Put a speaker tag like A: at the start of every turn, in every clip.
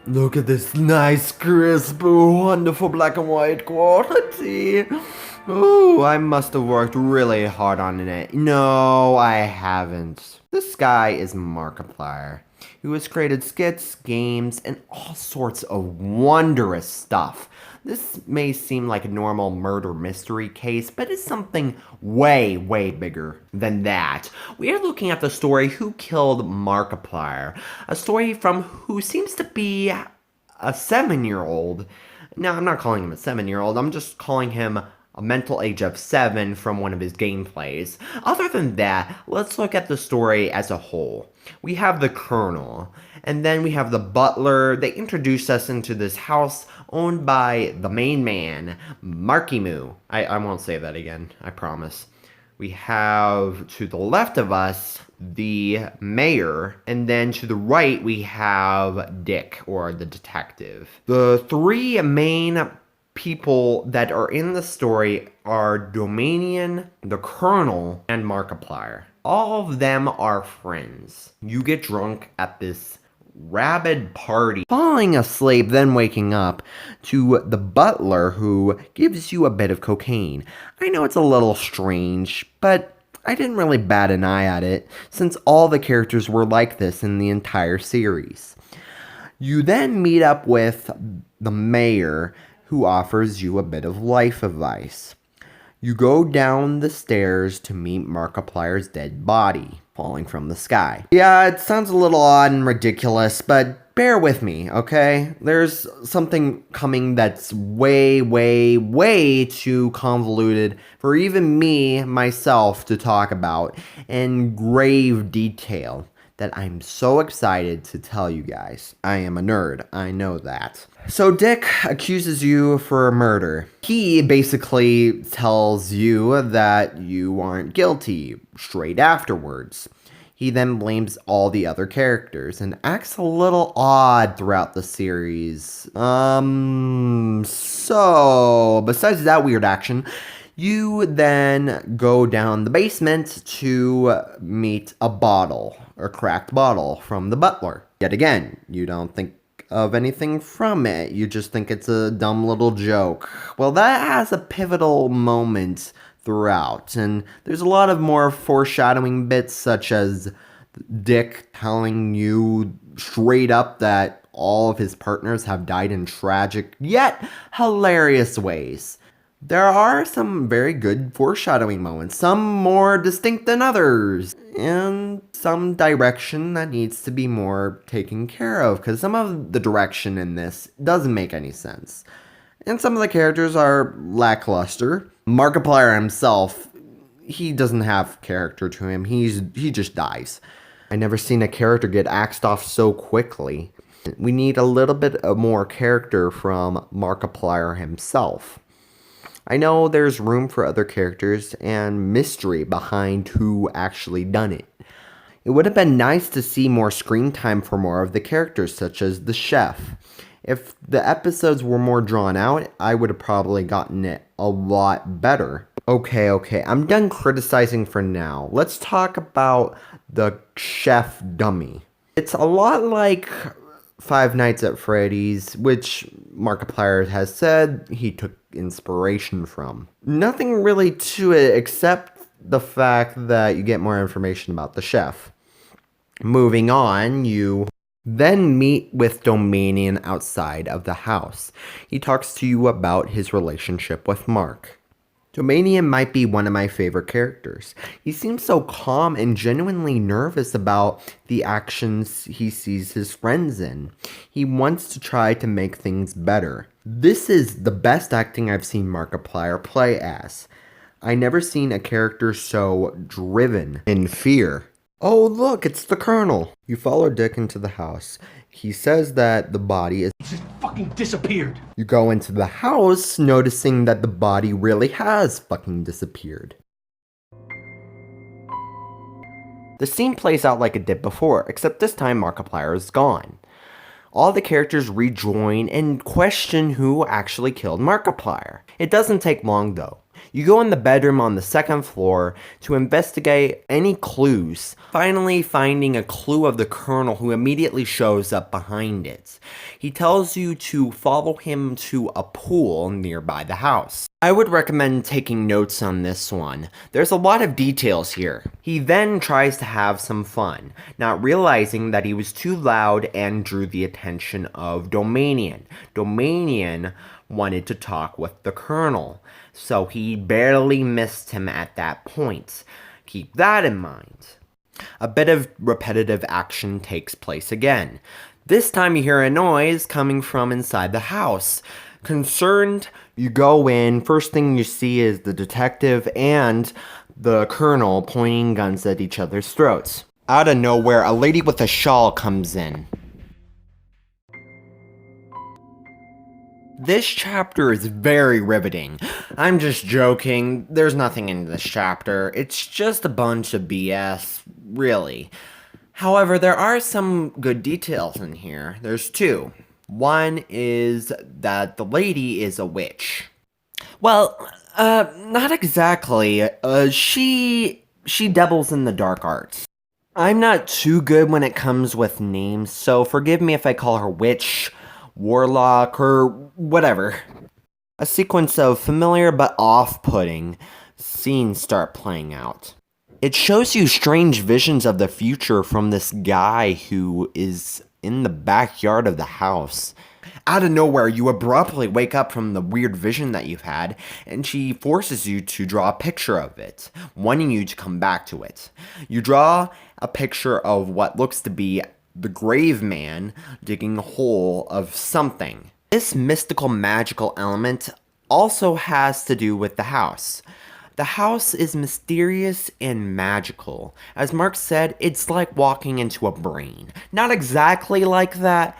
A: Look at this nice, crisp, wonderful black and white quality. Ooh, I must have worked really hard on it. No, I haven't. This guy is Markiplier, who has created skits, games, and all sorts of wondrous stuff. This may seem like a normal murder mystery case, but it's something way, way bigger than that. We are looking at the story Who Killed Markiplier, a story from who seems to be a 7-year-old. Now, I'm not calling him a 7-year-old, I'm just calling him a mental age of 7 from one of his gameplays. Other than that, let's look at the story as a whole. We have the Colonel, and then we have the butler. They introduce us into this house owned by the main man, Markiplier. I won't say that again, I promise. We have to the left of us the mayor, and then to the right we have Dick, or the detective. The three main people that are in the story are Domanion, the Colonel, and Markiplier. All of them are friends. You get drunk at this rabid party, falling asleep, then waking up to the butler who gives you a bit of cocaine. I know it's a little strange, but I didn't really bat an eye at it, since all the characters were like this in the entire series. You then meet up with the mayor, who offers you a bit of life advice. You go down the stairs to meet Markiplier's dead body, falling from the sky. Yeah, it sounds a little odd and ridiculous, but bear with me, okay? There's something coming that's way, way, way too convoluted for even me, myself, to talk about in grave detail that I'm so excited to tell you guys. I am a nerd, I know that. So Dick accuses you for murder. He basically tells you that you aren't guilty straight afterwards. He then blames all the other characters and acts a little odd throughout the series. So besides that weird action, you then go down the basement to meet a cracked bottle from the butler. Yet again, you don't think of anything from it. You just think it's a dumb little joke. Well, that has a pivotal moment throughout, and there's a lot of more foreshadowing bits, such as Dick telling you straight up that all of his partners have died in tragic yet hilarious ways. There are some very good foreshadowing moments, some more distinct than others, and some direction that needs to be more taken care of, because some of the direction in this doesn't make any sense. And some of the characters are lackluster. Markiplier himself, he doesn't have character to him, he just dies. I never seen a character get axed off so quickly. We need a little bit of more character from Markiplier himself. I know there's room for other characters and mystery behind who actually done it. It would have been nice to see more screen time for more of the characters, such as the chef. If the episodes were more drawn out, I would have probably gotten it a lot better. Okay, I'm done criticizing for now. Let's talk about the chef dummy. It's a lot like Five Nights at Freddy's, which Markiplier has said he took inspiration from. Nothing really to it except the fact that you get more information about the chef. Moving on, you then meet with Domanion outside of the house. He talks to you about his relationship with Mark. Domanion might be one of my favorite characters. He seems so calm and genuinely nervous about the actions he sees his friends in. He wants to try to make things better. This is the best acting I've seen Markiplier play as. I never seen a character so driven in fear. Oh look, it's the Colonel. You follow Dick into the house. He says that the body is
B: just fucking disappeared.
A: You go into the house, noticing that the body really has fucking disappeared. The scene plays out like it did before, except this time Markiplier is gone. All the characters rejoin and question who actually killed Markiplier. It doesn't take long though. You go in the bedroom on the second floor to investigate any clues, finally finding a clue of the Colonel, who immediately shows up behind it. He tells you to follow him to a pool nearby the house. I would recommend taking notes on this one. There's a lot of details here. He then tries to have some fun, not realizing that he was too loud and drew the attention of Domanion. Domanion wanted to talk with the Colonel, so he barely missed him at that point. Keep that in mind. A bit of repetitive action takes place again. This time you hear a noise coming from inside the house. Concerned, you go in. First thing you see is the detective and the Colonel pointing guns at each other's throats. Out of nowhere, a lady with a shawl comes in. This chapter is very riveting. I'm just joking. There's nothing in this chapter. It's just a bunch of BS, really. However, there are some good details in here. There's two. One is that the lady is a witch. Well, not exactly. She dabbles in the dark arts. I'm not too good when it comes with names, so forgive me if I call her witch, warlock, or whatever. A sequence of familiar but off-putting scenes start playing out. It shows you strange visions of the future from this guy who is in the backyard of the house. Out of nowhere, you abruptly wake up from the weird vision that you've had, and she forces you to draw a picture of it, wanting you to come back to it. You draw a picture of what looks to be the grave man digging a hole of something. This mystical magical element also has to do with the house. The house is mysterious and magical. As Mark said, it's like walking into a brain. Not exactly like that,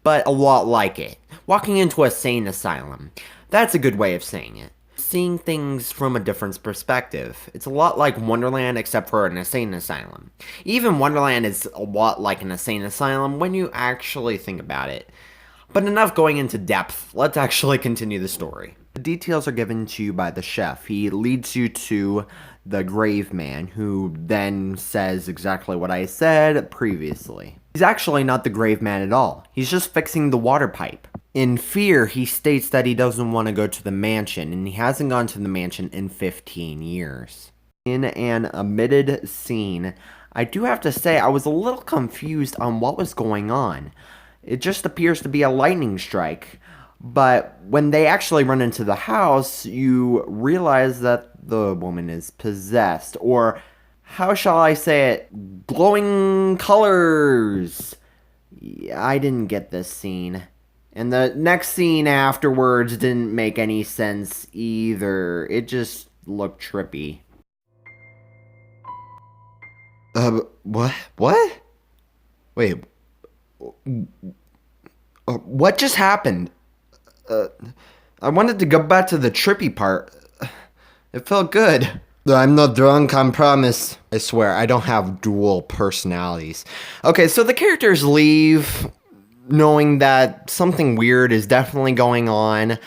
A: but a lot like it. Walking into a sane asylum. That's a good way of saying it. Seeing things from a different perspective. It's a lot like Wonderland except for an insane asylum. Even Wonderland is a lot like an insane asylum when you actually think about it. But enough going into depth, let's actually continue the story. The details are given to you by the chef. He leads you to the grave man, who then says exactly what I said previously. He's actually not the grave man at all. He's just fixing the water pipe. In fear, he states that he doesn't want to go to the mansion, and he hasn't gone to the mansion in 15 years. In an omitted scene, I do have to say I was a little confused on what was going on. It just appears to be a lightning strike. But when they actually run into the house, you realize that the woman is possessed. Or, how shall I say it? Glowing colors! I didn't get this scene. And the next scene afterwards didn't make any sense either. It just looked trippy. What? What? Wait. What just happened? I wanted to go back to the trippy part. It felt good. I'm not drunk, I promise. I swear, I don't have dual personalities. Okay, so the characters leave, knowing that something weird is definitely going on.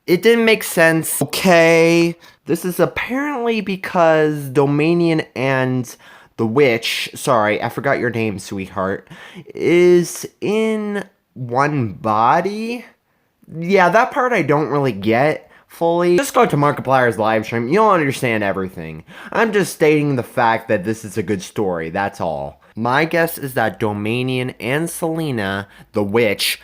A: It didn't make sense. Okay, this is apparently because Domanion and the witch, sorry, I forgot your name, sweetheart, is in one body? Yeah, that part I don't really get fully. Just go to Markiplier's live stream, you'll understand everything. I'm just stating the fact that this is a good story, that's all. My guess is that Domanion and Selena, the witch,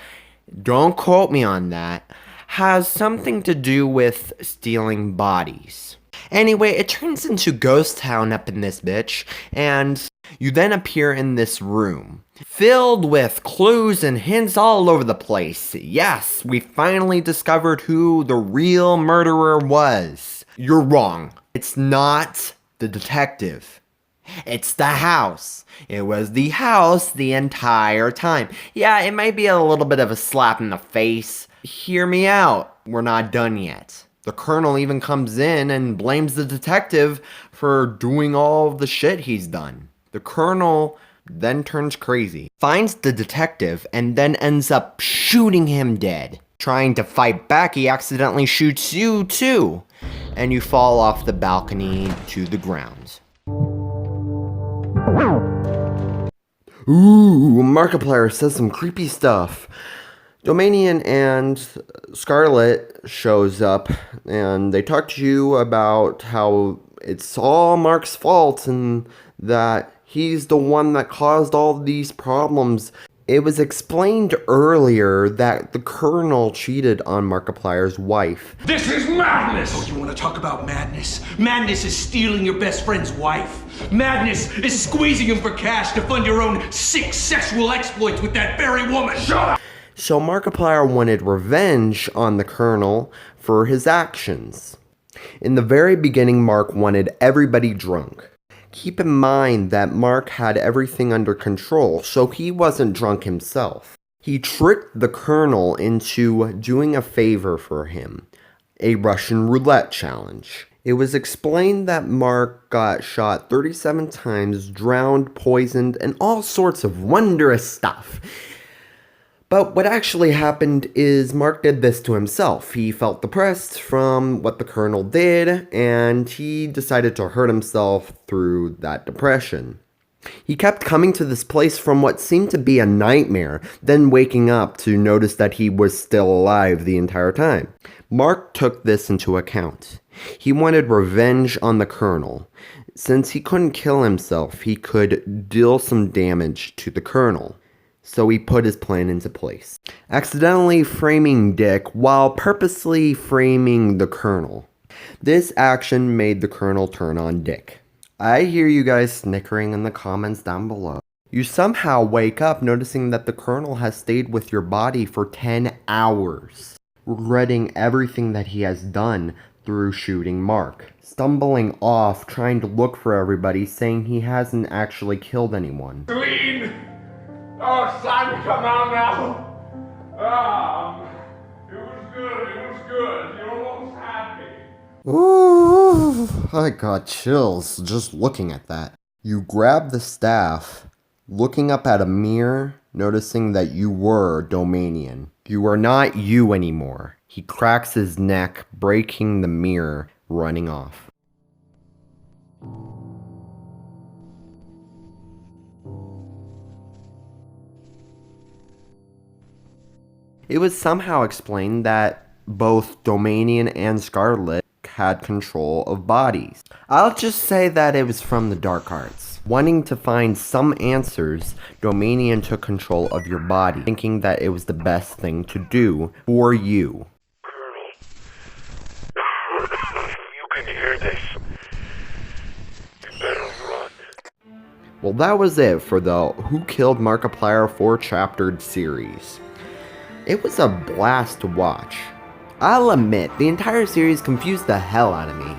A: don't quote me on that, has something to do with stealing bodies. Anyway, it turns into Ghost Town up in this bitch, and you then appear in this room, filled with clues and hints all over the place. Yes, we finally discovered who the real murderer was. You're wrong. It's not the detective. It's the house. It was the house the entire time. Yeah, it might be a little bit of a slap in the face. Hear me out. We're not done yet. The Colonel even comes in and blames the detective for doing all of the shit he's done. The Colonel then turns crazy, finds the detective, and then ends up shooting him dead. Trying to fight back, he accidentally shoots you too. and you fall off the balcony to the ground. Ooh, Markiplier says some creepy stuff. Domanion and Scarlet shows up, and they talk to you about how it's all Mark's fault and that he's the one that caused all these problems. It was explained earlier that the Colonel cheated on Markiplier's wife.
B: This is madness! Oh, you want to talk about madness? Madness is stealing your best friend's wife. Madness is squeezing him for cash to fund your own sick sexual exploits with that very woman. Shut up!
A: So Markiplier wanted revenge on the Colonel for his actions. In the very beginning, Mark wanted everybody drunk. Keep in mind that Mark had everything under control, so he wasn't drunk himself. He tricked the Colonel into doing a favor for him, a Russian roulette challenge. It was explained that Mark got shot 37 times, drowned, poisoned, and all sorts of wondrous stuff. But what actually happened is Mark did this to himself. He felt depressed from what the Colonel did, and he decided to hurt himself through that depression. He kept coming to this place from what seemed to be a nightmare, then waking up to notice that he was still alive the entire time. Mark took this into account. He wanted revenge on the Colonel. Since he couldn't kill himself, he could deal some damage to the Colonel. So he put his plan into place, accidentally framing Dick while purposely framing the Colonel. This action made the Colonel turn on Dick. I hear you guys snickering in the comments down below. You somehow wake up noticing that the Colonel has stayed with your body for 10 hours, regretting everything that he has done through shooting Mark, stumbling off trying to look for everybody, saying he hasn't actually killed anyone.
B: Clean! Oh, it's time to come out now. It was good. You're almost happy.
A: Ooh, I got chills just looking at that. You grab the staff, looking up at a mirror, noticing that you were Domanion. You are not you anymore. He cracks his neck, breaking the mirror, running off. It was somehow explained that both Domanion and Scarlet had control of bodies. I'll just say that it was from the dark arts. Wanting to find some answers, Domanion took control of your body, thinking that it was the best thing to do for you.
C: Colonel, you can hear this. You better run.
A: Well, that was it for the Who Killed Markiplier 4-chaptered series. It was a blast to watch. I'll admit, the entire series confused the hell out of me.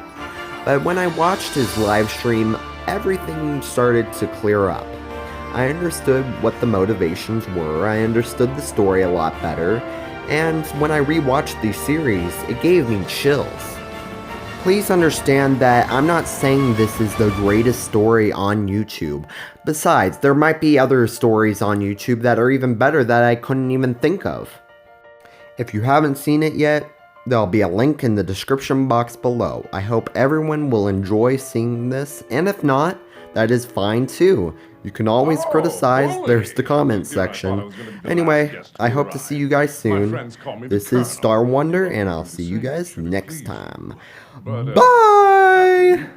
A: But when I watched his live stream, everything started to clear up. I understood what the motivations were, I understood the story a lot better, and when I rewatched the series, it gave me chills. Please understand that I'm not saying this is the greatest story on YouTube. Besides, there might be other stories on YouTube that are even better that I couldn't even think of. If you haven't seen it yet, there'll be a link in the description box below. I hope everyone will enjoy seeing this, and if not, that is fine too. You can always criticize, there's the comment section. Anyway, I hope to see you guys soon. This is Star Wonder, and I'll see you guys next time. Bye!